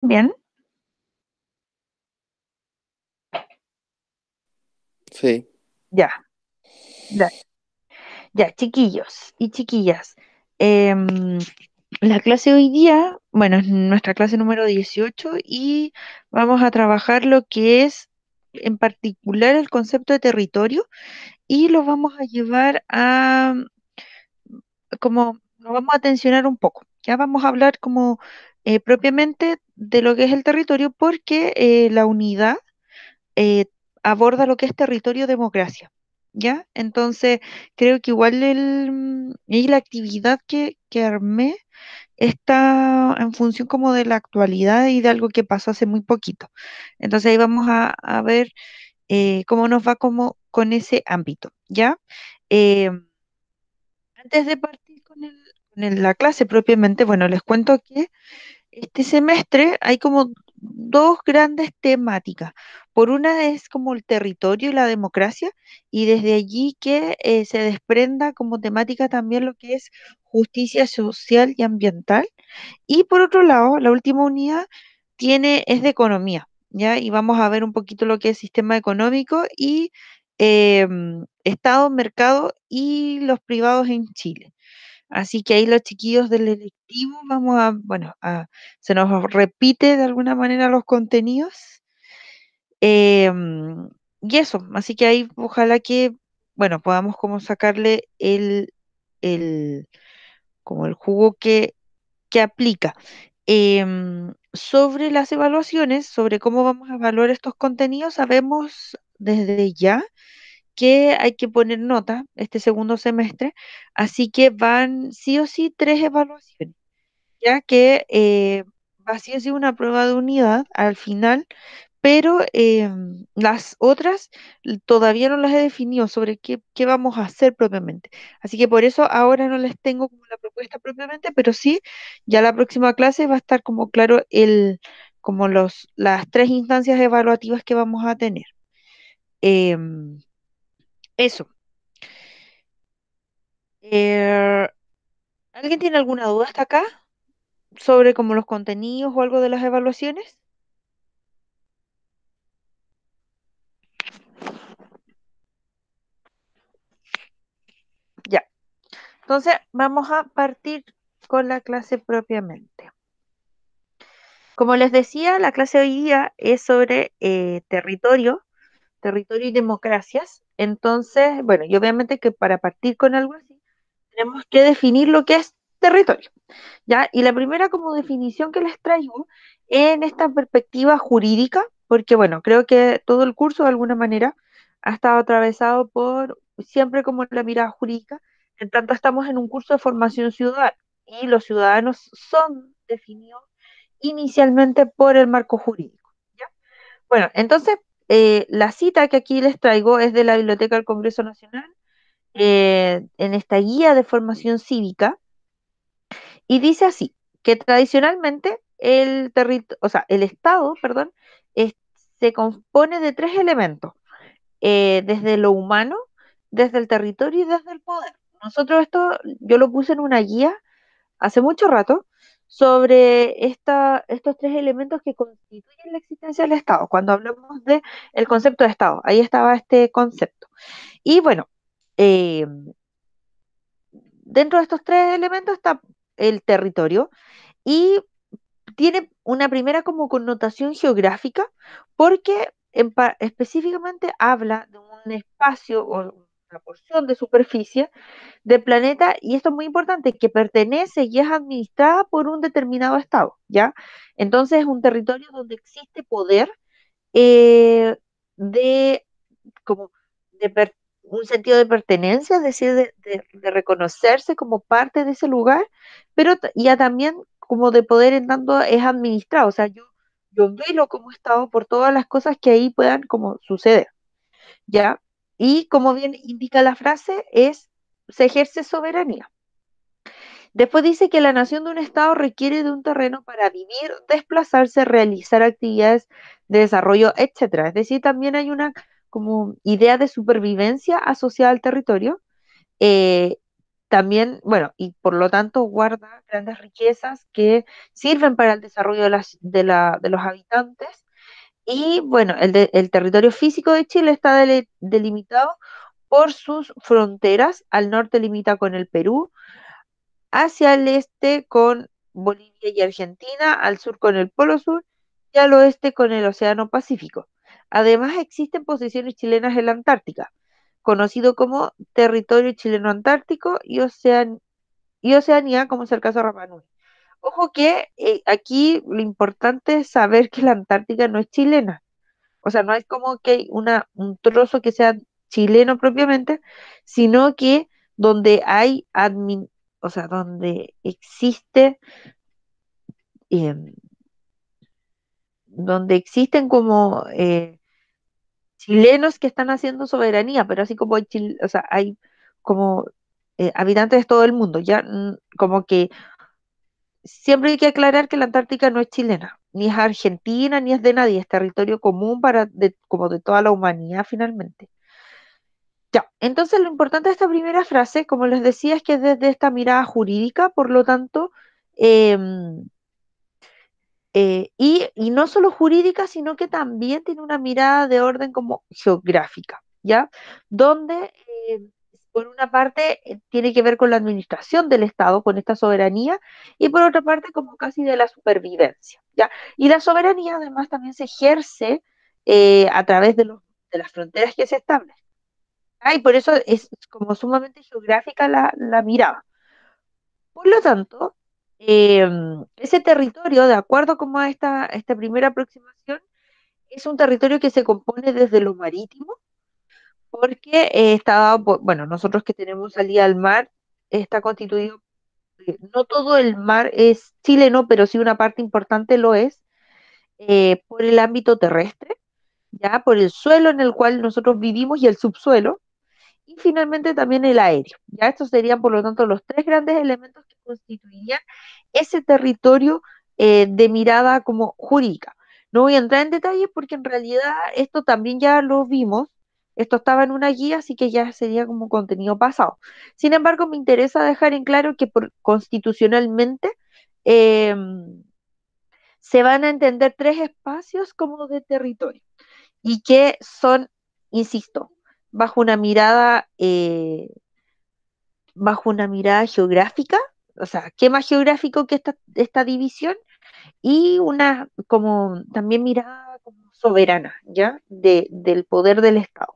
Bien, Sí, ya, ya, ya, chiquillos y chiquillas. em, la clase hoy día, bueno, es nuestra clase número 18 y vamos a trabajar lo que es en particular el concepto de territorio y lo vamos a llevar a, como, lo vamos a tensionar un poco. Ya vamos a hablar como propiamente de lo que es el territorio porque la unidad eh, aborda lo que es territorio democracia, ¿ya? Entonces, creo que igual y la actividad que armé está en función como de la actualidad y de algo que pasó hace muy poquito. Entonces, ahí vamos a ver cómo nos va como con ese ámbito, ¿ya? Eh, Antes de partir la clase propiamente, bueno, les cuento que este semestre hay como dos grandes temáticas. Por una es como el territorio y la democracia, y desde allí que se desprenda como temática también lo que es justicia social y ambiental. Y por otro lado, la última unidad es de economía, ¿ya? Y vamos a ver un poquito lo que es sistema económico y Estado, mercado y los privados en Chile. Así que ahí los chiquillos del electivo bueno, se nos repite de alguna manera los contenidos. Y eso, así que ahí ojalá que, bueno, podamos como sacarle el, como el jugo que aplica. Sobre las evaluaciones, sobre cómo vamos a evaluar estos contenidos, sabemos desde ya que hay que poner nota este segundo semestre, así que van sí o sí tres evaluaciones, ya que va sí o sí una prueba de unidad al final, pero las otras todavía no las he definido sobre qué vamos a hacer propiamente. Así que por eso ahora no les tengo como la propuesta propiamente, pero sí, ya la próxima clase va a estar como claro como las tres instancias evaluativas que vamos a tener. Em, Eso. Eh, ¿Alguien tiene alguna duda hasta acá sobre como los contenidos o algo de las evaluaciones? Ya. Entonces, vamos a partir con la clase propiamente. Como les decía, la clase de hoy día es sobre territorio y democracias. Entonces, bueno, y obviamente que para partir con algo así, tenemos que definir lo que es territorio, ¿ya? Y la primera como definición que les traigo en esta perspectiva jurídica, porque bueno, creo que todo el curso de alguna manera ha estado atravesado por siempre como la mirada jurídica, en tanto estamos en un curso de formación ciudadana y los ciudadanos son definidos inicialmente por el marco jurídico, ¿ya? Bueno, entonces la cita que aquí les traigo es de la Biblioteca del Congreso Nacional en esta guía de formación cívica y dice así, que tradicionalmente o sea, el Estado, perdón, es- se compone de tres elementos, desde lo humano, desde el territorio y desde el poder. Nosotros yo lo puse en una guía hace mucho rato sobre estos tres elementos que constituyen la existencia del Estado. Cuando hablamos de el concepto de Estado, ahí estaba este concepto. Y bueno, eh, dentro de estos tres elementos está el territorio y tiene una primera como connotación geográfica porque específicamente habla de un espacio o una porción de superficie del planeta, y esto es muy importante, que pertenece y es administrada por un determinado estado, ¿ya? Entonces es un territorio donde existe poder eh, de como un sentido de pertenencia, es decir, de reconocerse como parte de ese lugar, pero ya también como de poder en tanto es administrado, o sea, yo velo como Estado por todas las cosas que ahí puedan como suceder, ¿ya? Y como bien indica la frase, se ejerce soberanía. Después dice que la nación de un Estado requiere de un terreno para vivir, desplazarse, realizar actividades de desarrollo, etcétera. Es decir, también hay una como idea de supervivencia asociada al territorio. eh, también, bueno, y por lo tanto guarda grandes riquezas que sirven para el desarrollo de los habitantes. Y bueno, el territorio físico de Chile está delimitado por sus fronteras. Al norte limita con el Perú, hacia el este con Bolivia y Argentina, al sur con el Polo Sur y al oeste con el Océano Pacífico. Además, existen posiciones chilenas en la Antártica, conocido como Territorio Chileno Antártico y Oceanía, como es el caso de Rapa Nui. Ojo que aquí lo importante es saber que la Antártica no es chilena. O sea, no es como que hay un trozo que sea chileno propiamente, sino que donde hay o sea, donde existe, em, donde existen como chilenos que están haciendo soberanía, pero así como hay, o sea, hay como habitantes de todo el mundo, ya como que siempre hay que aclarar que la Antártica no es chilena, ni es argentina, ni es de nadie, es territorio común como de toda la humanidad finalmente. Ya, entonces lo importante de esta primera frase, como les decía, es que es desde esta mirada jurídica, por lo tanto, em, y no solo jurídica, sino que también tiene una mirada de orden como geográfica, ¿ya? Donde, por una parte, tiene que ver con la administración del Estado, con esta soberanía, y por otra parte, como casi de la supervivencia, ¿ya? Y la soberanía además también se ejerce a través de las fronteras que se establecen. Y por eso es como sumamente geográfica la mirada. Por lo tanto, ese territorio, de acuerdo como a esta primera aproximación, es un territorio que se compone desde lo marítimo, porque bueno, nosotros que tenemos salida al mar, está constituido, no todo el mar es chileno, pero sí una parte importante lo es, por el ámbito terrestre, ya por el suelo en el cual nosotros vivimos y el subsuelo, y finalmente también el aéreo. Ya estos serían, por lo tanto, los tres grandes elementos que constituirían ese territorio de mirada como jurídica. No voy a entrar en detalles porque en realidad esto también ya lo vimos, esto estaba en una guía, así que ya sería como contenido pasado. Sin embargo, me interesa dejar en claro que constitucionalmente eh, se van a entender tres espacios como de territorio y que son, insisto, bajo una mirada geográfica, o sea, ¿qué más geográfico que esta división? Y una como también mirada como soberana, ¿ya? Del poder del Estado.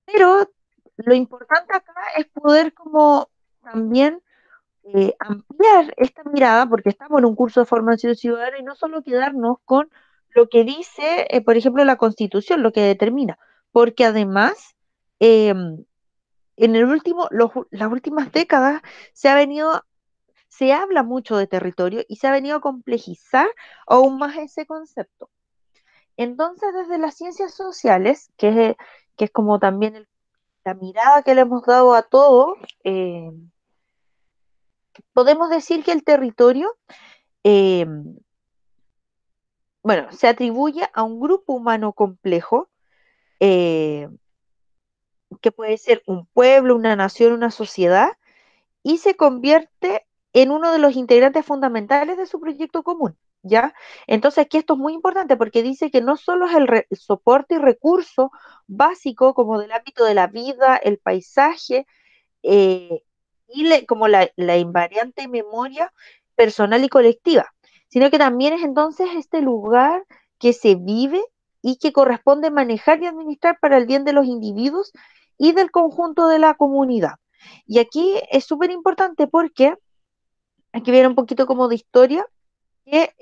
Pero lo importante acá es poder como también ampliar esta mirada, porque estamos en un curso de formación ciudadana y no solo quedarnos con lo que dice, por ejemplo, la Constitución, lo que determina, porque además en las últimas décadas se ha venido, se habla mucho de territorio y se ha venido a complejizar aún más ese concepto. Entonces, desde las ciencias sociales, que es como también la mirada que le hemos dado a todo, podemos decir que el territorio, eh, bueno, se atribuye a un grupo humano complejo, eh, que puede ser un pueblo, una nación, una sociedad, y se convierte en uno de los integrantes fundamentales de su proyecto común, ¿ya? Entonces aquí esto es muy importante porque dice que no solo es el soporte y recurso básico como del ámbito de la vida, el paisaje, eh, como la invariante memoria personal y colectiva, sino que también es entonces este lugar que se vive y que corresponde manejar y administrar para el bien de los individuos y del conjunto de la comunidad. Y aquí es súper importante porque aquí viene un poquito como de historia, que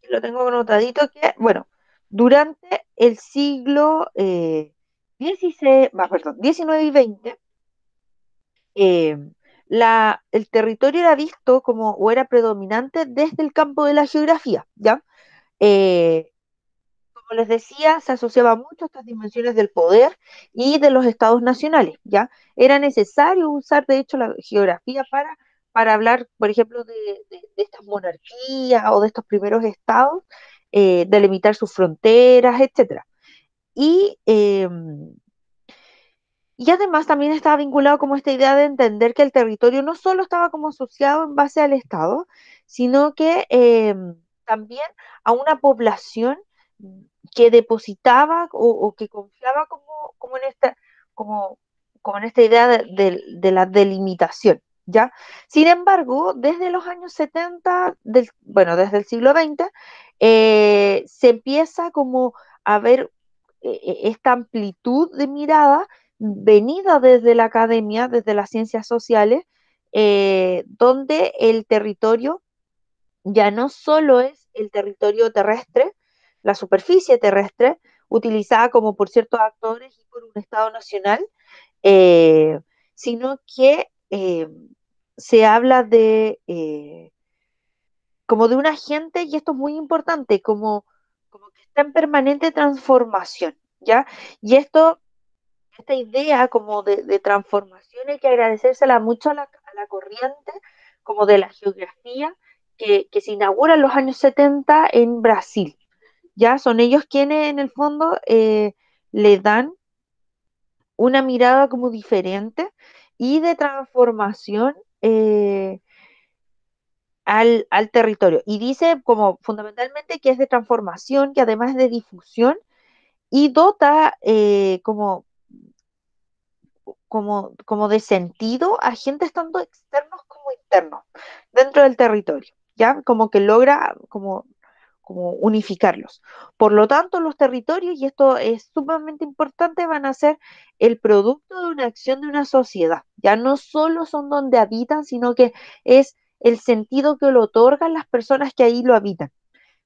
lo tengo anotadito, que, bueno, durante el siglo perdón, 19 y 20, eh, el territorio era visto como, o era predominante desde el campo de la geografía, ¿ya? Eh, como les decía, se asociaba mucho a estas dimensiones del poder y de los estados nacionales, ¿ya? Era necesario usar, de hecho, la geografía para hablar, por ejemplo, de estas monarquías o de estos primeros estados, delimitar sus fronteras, etcétera. Y Y además también estaba vinculado como esta idea de entender que el territorio no solo estaba como asociado en base al Estado, sino que también a una población que depositaba o que confiaba como en esta, como, como en esta idea de la delimitación, ¿ya? Sin embargo, desde los años 70 bueno, desde el siglo XX, se empieza como a ver esta amplitud de mirada venida desde la academia, desde las ciencias sociales, donde el territorio ya no solo es el territorio terrestre, la superficie terrestre, utilizada como por ciertos actores y por un Estado nacional, eh, sino que se habla como de un agente, y esto es muy importante, como que está en permanente transformación, ¿ya? Y esta idea como de transformación hay que agradecérsela mucho a la corriente como de la geografía que se inaugura en los años 70 en Brasil. Ya son ellos quienes en el fondo le dan una mirada como diferente y de transformación al territorio. Y dice como fundamentalmente que es de transformación, que además es de difusión y dota como de sentido a agentes tanto externos como internos dentro del territorio, ¿ya? Como que logra como unificarlos. Por lo tanto, los territorios, y esto es sumamente importante, van a ser el producto de una acción de una sociedad. Ya no solo son donde habitan, sino que es el sentido que lo otorgan las personas que ahí lo habitan.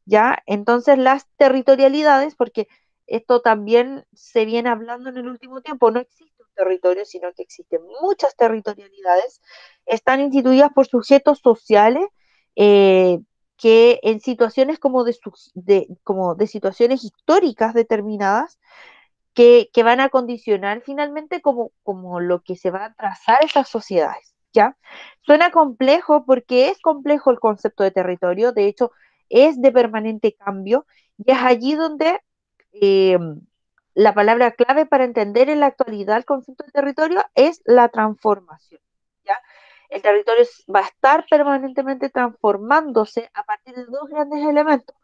¿Ya? Entonces las territorialidades, porque esto también se viene hablando en el último tiempo, no existe un territorio, sino que existen muchas territorialidades, están instituidas por sujetos sociales eh, que en situaciones como de situaciones históricas determinadas, que van a condicionar finalmente como lo que se va a trazar esas sociedades, ¿ya? Suena complejo porque es complejo el concepto de territorio, de hecho es de permanente cambio y es allí donde eh, la palabra clave para entender en la actualidad el concepto de territorio es la transformación, ¿ya? El territorio va a estar permanentemente transformándose a partir de dos grandes elementos.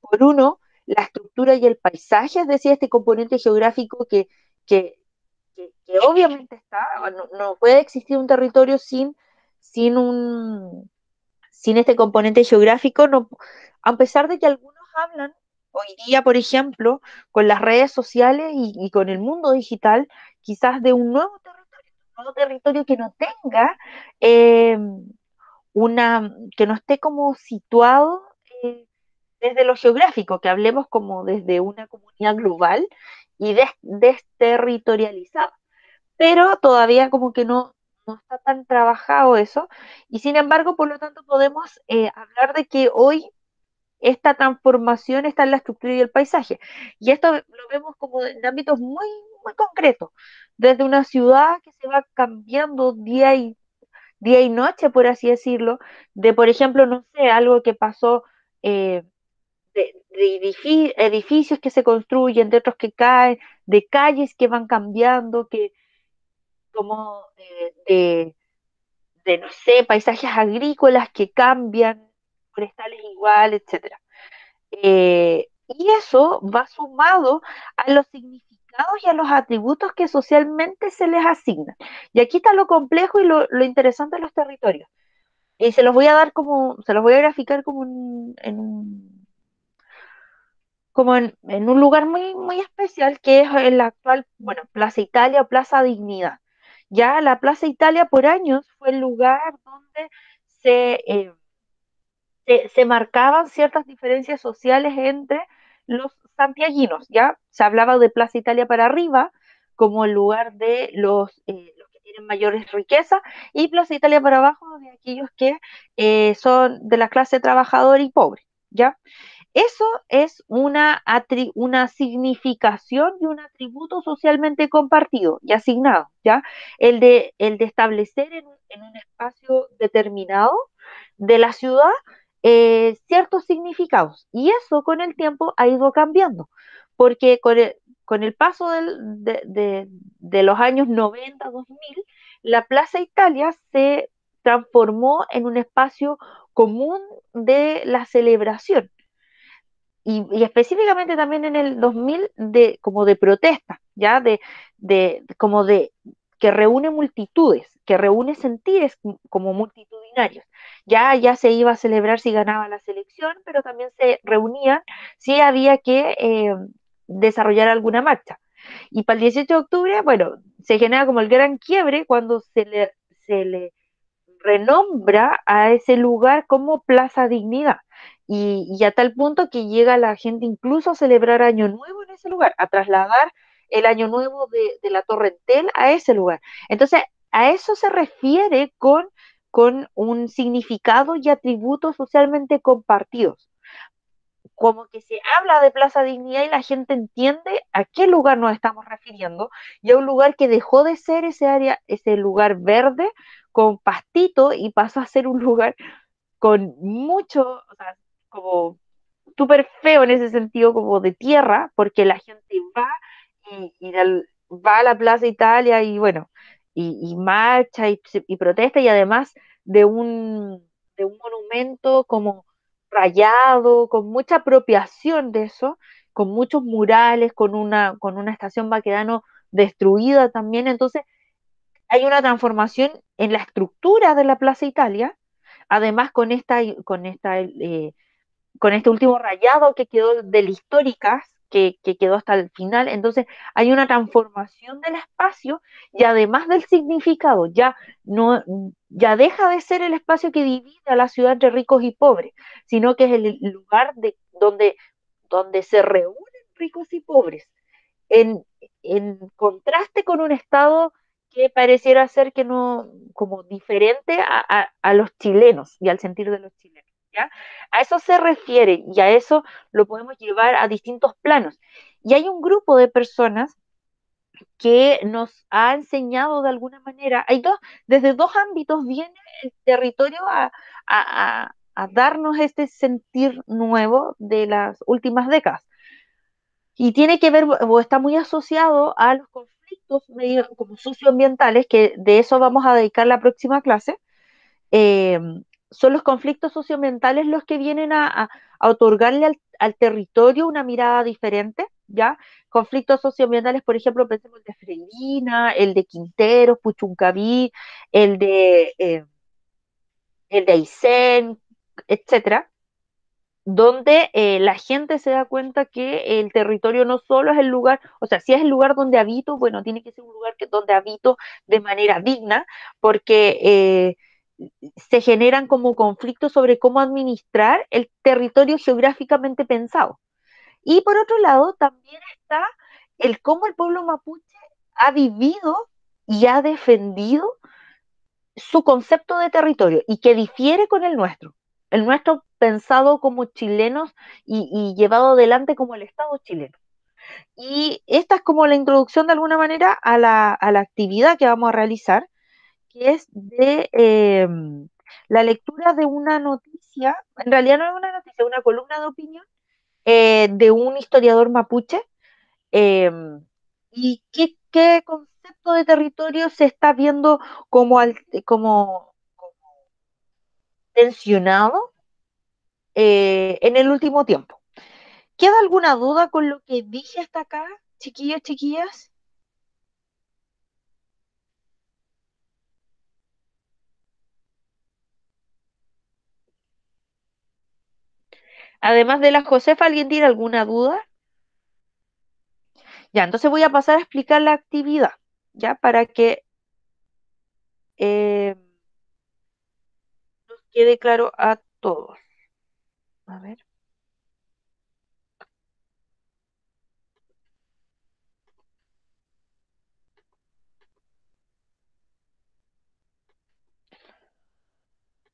Por uno, la estructura y el paisaje, es decir, este componente geográfico que, que obviamente está, no puede existir un territorio sin, un, sin este componente geográfico, no, a pesar de que algunos hablan hoy día, por ejemplo, con las redes sociales y con el mundo digital, quizás de un nuevo territorio que no tenga eh, que no esté como situado desde lo geográfico, que hablemos como desde una comunidad global y desterritorializada. Pero todavía como que no está tan trabajado eso, y sin embargo, por lo tanto, podemos hablar de que hoy esta transformación está en la estructura y el paisaje. Y esto lo vemos como en ámbitos muy concretos, desde una ciudad que se va cambiando día y noche, por así decirlo, de, por ejemplo, no sé, algo que pasó eh, de edificios que se construyen, de otros que caen, de calles que van cambiando, que como de, no sé, paisajes agrícolas que cambian, forestales igual, etcétera. Y eso va sumado a los significados y a los atributos que socialmente se les asignan. Y aquí está lo complejo y lo interesante de los territorios. Y se los voy a dar se los voy a graficar como en un lugar muy especial que es el actual, bueno, Plaza Italia o Plaza Dignidad. Ya la Plaza Italia por años fue el lugar donde se, eh, se marcaban ciertas diferencias sociales entre los santiaguinos, ¿ya? Se hablaba de Plaza Italia para arriba como el lugar de los que tienen mayores riquezas y Plaza Italia para abajo de aquellos que son de la clase trabajadora y pobre, ¿ya? Eso es una significación y un atributo socialmente compartido y asignado, ¿ya? El de establecer en un espacio determinado de la ciudad ciertos significados. Y eso con el tiempo ha ido cambiando, porque con el paso de los años 90, 2000, la Plaza Italia se transformó en un espacio común de la celebración y específicamente también en el 2000 como de protesta, ¿ya? Como de que reúne multitudes, que reúne sentires como multitudinarios. Ya se iba a celebrar si ganaba la selección, pero también se reunían si había que desarrollar alguna marcha. Y para el 18 de octubre, bueno, se genera como el gran quiebre cuando se le renombra a ese lugar como Plaza Dignidad. Y a tal punto que llega la gente incluso a celebrar Año Nuevo en ese lugar, a trasladar el Año Nuevo de la Torre Entel a ese lugar. Entonces, a eso se refiere con un significado y atributos socialmente compartidos. Como que se habla de Plaza Dignidad y la gente entiende a qué lugar nos estamos refiriendo, y a un lugar que dejó de ser ese área, ese lugar verde con pastito y pasó a ser un lugar con mucho, o sea, como súper feo en ese sentido, como de tierra, porque la gente va va a la Plaza Italia y bueno, y marcha y protesta y además de un monumento como rayado, con mucha apropiación de eso, con muchos murales, con una estación Baquedano destruida también, entonces hay una transformación en la estructura de la Plaza Italia, además con este último rayado que quedó del históricas, que quedó hasta el final. Entonces, hay una transformación del espacio y además del significado, no, ya deja de ser el espacio que divide a la ciudad entre ricos y pobres, sino que es el lugar donde se reúnen ricos y pobres, en, en contraste con un estado que pareciera ser que no, como diferente a los chilenos y al sentir de los chilenos, ¿ya? A eso se refiere y a eso lo podemos llevar a distintos planos. Y hay un grupo de personas que nos ha enseñado de alguna manera, desde dos ámbitos viene el territorio a darnos este sentir nuevo de las últimas décadas. Y tiene que ver o está muy asociado a los conflictos medio como socioambientales, que de eso vamos a dedicar la próxima clase. eh, Son los conflictos socioambientales los que vienen a otorgarle al territorio una mirada diferente, ¿ya? Conflictos socioambientales, por ejemplo, pensemos el de Freirina, el de Quinteros, Puchuncaví, el de, eh, el de Aysén, etcétera, donde la gente se da cuenta que el territorio no solo es el lugar, o sea, si es el lugar donde habito, bueno, tiene que ser un lugar donde habito de manera digna, porque se generan como conflictos sobre cómo administrar el territorio geográficamente pensado. Y por otro lado, también está el cómo el pueblo mapuche ha vivido y ha defendido su concepto de territorio y que difiere con el nuestro. El nuestro pensado como chilenos y llevado adelante como el Estado chileno. Y esta es como la introducción de alguna manera a la actividad que vamos a realizar, que es de la lectura de una noticia, en realidad no es una noticia, es una columna de opinión de un historiador mapuche. eh, y qué concepto de territorio se está viendo como tensionado en el último tiempo. ¿Queda alguna duda con lo que dije hasta acá, chiquillos, chiquillas? Además de la Josefa, ¿alguien tiene alguna duda? Ya, entonces voy a pasar a explicar la actividad, ya, para que nos quede claro a todos. A ver,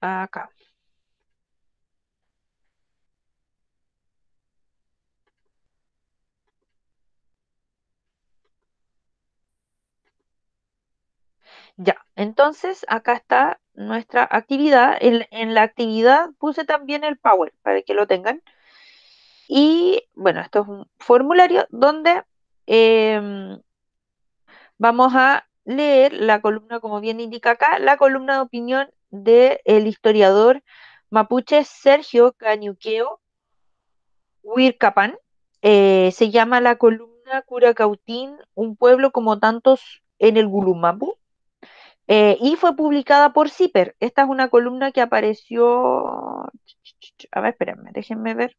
acá. Ya, entonces acá está nuestra actividad. En la actividad puse también el Power para que lo tengan. Y bueno, esto es un formulario donde Em, Vamos a leer la columna, como bien indica acá, la columna de opinión del historiador mapuche Sergio Cañuqueo Huircapan. Se llama la columna Curacautín, un pueblo como tantos en el Gulumapu, y fue publicada por CIPER. Esta es una columna que apareció. A ver, espérenme, déjenme ver.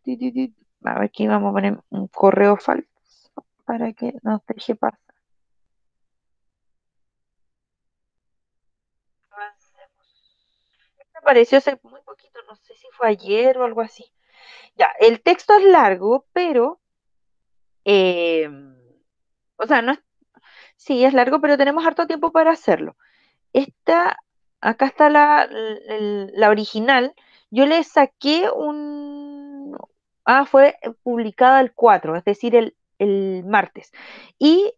Ti, ti, ti. A ver, aquí vamos a poner un correo falso para que no se deje pasar. Me apareció hace muy poquito, no sé si fue ayer o algo así. Ya, el texto es largo, pero, eh, o sea, no es, sí, es largo, pero tenemos harto tiempo para hacerlo. Esta, acá está la original. Yo le saqué fue publicada el 4, es decir, el martes. Y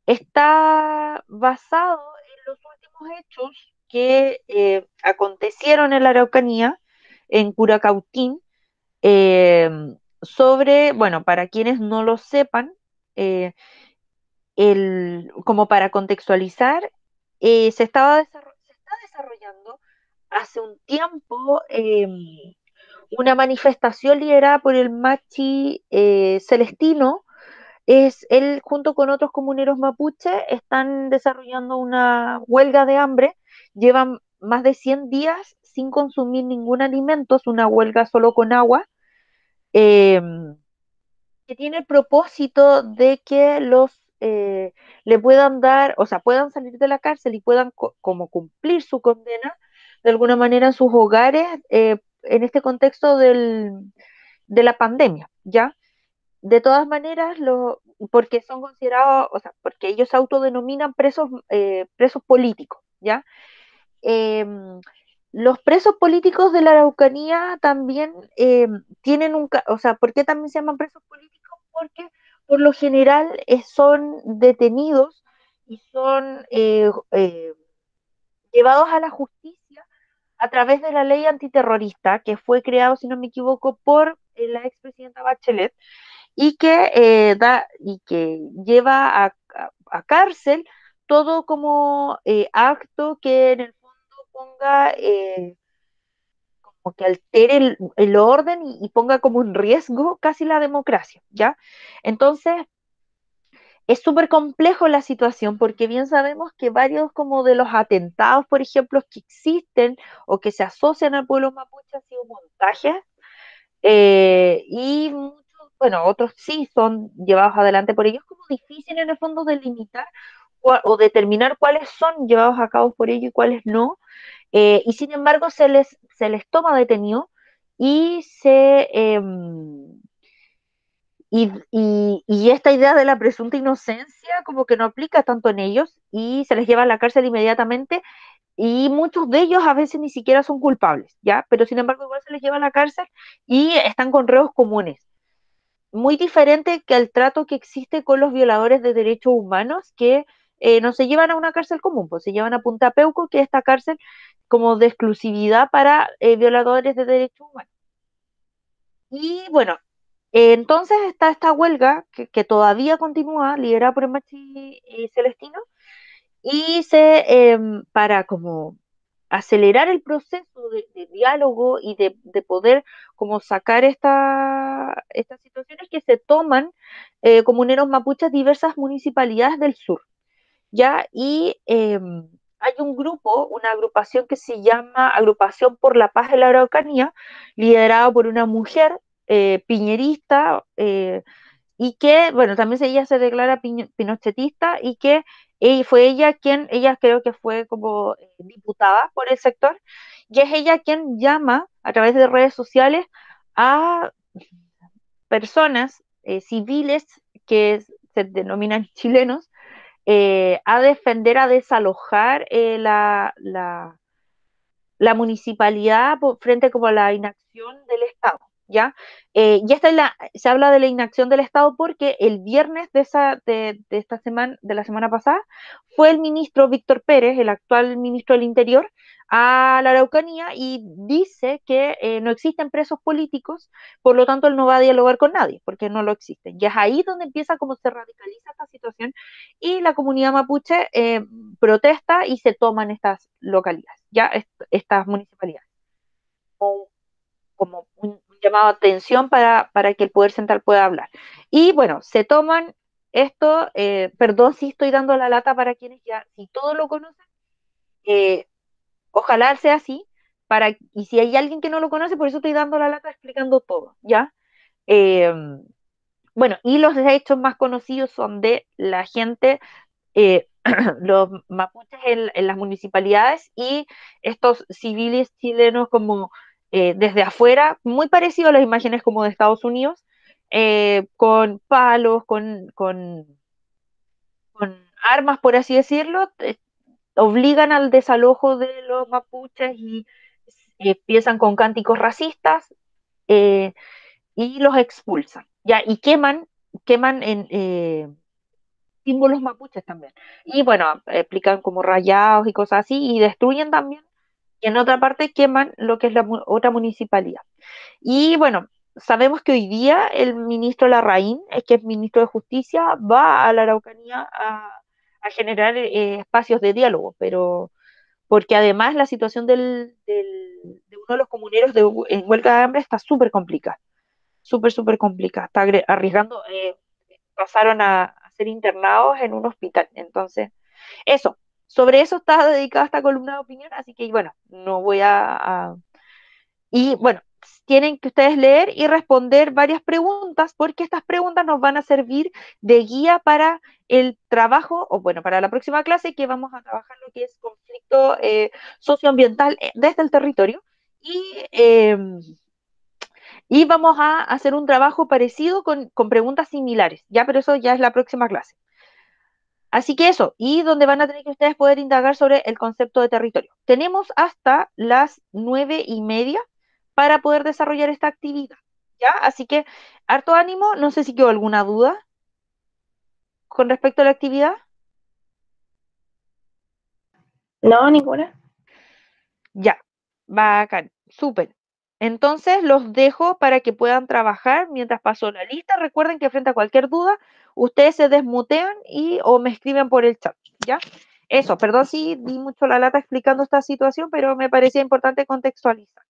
está basado en los últimos hechos que acontecieron en la Araucanía, en Curacautín, eh, sobre, bueno, para quienes no lo sepan, eh, como para contextualizar, se está desarrollando hace un tiempo una manifestación liderada por el Machi Celestino. Es él junto con otros comuneros mapuche están desarrollando una huelga de hambre. Llevan más de 100 días sin consumir ningún alimento, es una huelga solo con agua. em, que tiene el propósito de que le puedan dar, o sea, puedan salir de la cárcel y puedan como cumplir su condena de alguna manera en sus hogares, en este contexto de la pandemia, ¿ya? De todas maneras, porque son considerados, o sea, porque ellos se autodenominan presos políticos, ¿ya? em, los presos políticos de la Araucanía también tienen o sea, ¿por qué también se llaman presos políticos? Porque por lo general son detenidos y son llevados a la justicia a través de la ley antiterrorista que fue creado, si no me equivoco, por la expresidenta Bachelet y que lleva a cárcel todo como acto que en el fondo ponga, o que altere el orden y ponga como en riesgo casi la democracia, ¿ya? Entonces, es súper complejo la situación porque bien sabemos que varios como de los atentados, por ejemplo, que existen o que se asocian al pueblo mapuche han sido montajes, y muchos, bueno, otros sí son llevados adelante por ellos. Es como difícil en el fondo delimitar o determinar cuáles son llevados a cabo por ellos y cuáles no. Y sin embargo se les toma detenido y y esta idea de la presunta inocencia como que no aplica tanto en ellos y se les lleva a la cárcel inmediatamente y muchos de ellos a veces ni siquiera son culpables, ¿ya? Pero sin embargo igual se les lleva a la cárcel y están con reos comunes. Muy diferente que el trato que existe con los violadores de derechos humanos que no se llevan a una cárcel común, pues se llevan a Punta Peuco, que es esta cárcel como de exclusividad para violadores de derechos humanos. Y bueno, entonces está esta huelga que todavía continúa, liderada por el Machi Celestino, y para como acelerar el proceso de diálogo y de poder como sacar estas situaciones que se toman comuneros mapuches diversas municipalidades del sur, ¿ya? Y hay un grupo, una agrupación que se llama Agrupación por la Paz de la Araucanía, liderada por una mujer piñerista, y que, bueno, también ella se declara pinochetista y que fue ella creo que fue como diputada por el sector, y es ella quien llama a través de redes sociales a personas civiles que se denominan chilenos, a defender, a desalojar la municipalidad frente como a la inacción del Estado. ¿ya? Y se habla de la inacción del Estado porque el viernes de esta semana, de la semana pasada, fue el ministro Víctor Pérez, el actual ministro del Interior, a la Araucanía y dice que no existen presos políticos, por lo tanto él no va a dialogar con nadie, porque no lo existen. Y es ahí donde empieza como se radicaliza esta situación y la comunidad mapuche protesta y se toman estas localidades, ya estas municipalidades como un llamado de atención para que el Poder Central pueda hablar. Y bueno, se toman esto, perdón si estoy dando la lata para quienes ya, si todos lo conocen, eh, ojalá sea así, y si hay alguien que no lo conoce, por eso estoy dando la lata explicando todo, ¿ya? Eh, bueno, y los hechos más conocidos son de la gente, los mapuches en las municipalidades y estos civiles chilenos como desde afuera, muy parecido a las imágenes como de Estados Unidos, con palos, con armas, por así decirlo, obligan al desalojo de los mapuches y empiezan con cánticos racistas eh, y los expulsan, ¿ya? Y queman símbolos mapuches también. Y bueno, explican como rayados y cosas así, y destruyen también, y en otra parte queman lo que es la otra municipalidad. Y bueno, sabemos que hoy día el ministro Larraín, que es ministro de Justicia, va a la Araucanía a generar espacios de diálogo, pero porque además la situación de uno de los comuneros en huelga de hambre está súper complicada, súper complicada, está arriesgando, pasaron a ser internados en un hospital. Entonces, eso, sobre eso está dedicada esta columna de opinión, así que bueno, no voy y bueno, tienen que ustedes leer y responder varias preguntas, porque estas preguntas nos van a servir de guía para el trabajo, o bueno, para la próxima clase que vamos a trabajar lo que es conflicto socioambiental desde el territorio. Y, eh, y vamos a hacer un trabajo parecido con preguntas similares, ya, pero eso ya es la próxima clase. Así que eso, y donde van a tener que ustedes poder indagar sobre el concepto de territorio. Tenemos hasta las 9:30 para poder desarrollar esta actividad, ¿ya? Así que, harto ánimo, no sé si quedó alguna duda con respecto a la actividad. No, ninguna. Ya, bacán, súper. Entonces los dejo para que puedan trabajar mientras paso la lista. Recuerden que frente a cualquier duda, ustedes se desmutean o me escriben por el chat, ¿ya? Eso, perdón si di mucho la lata explicando esta situación, pero me parecía importante contextualizar.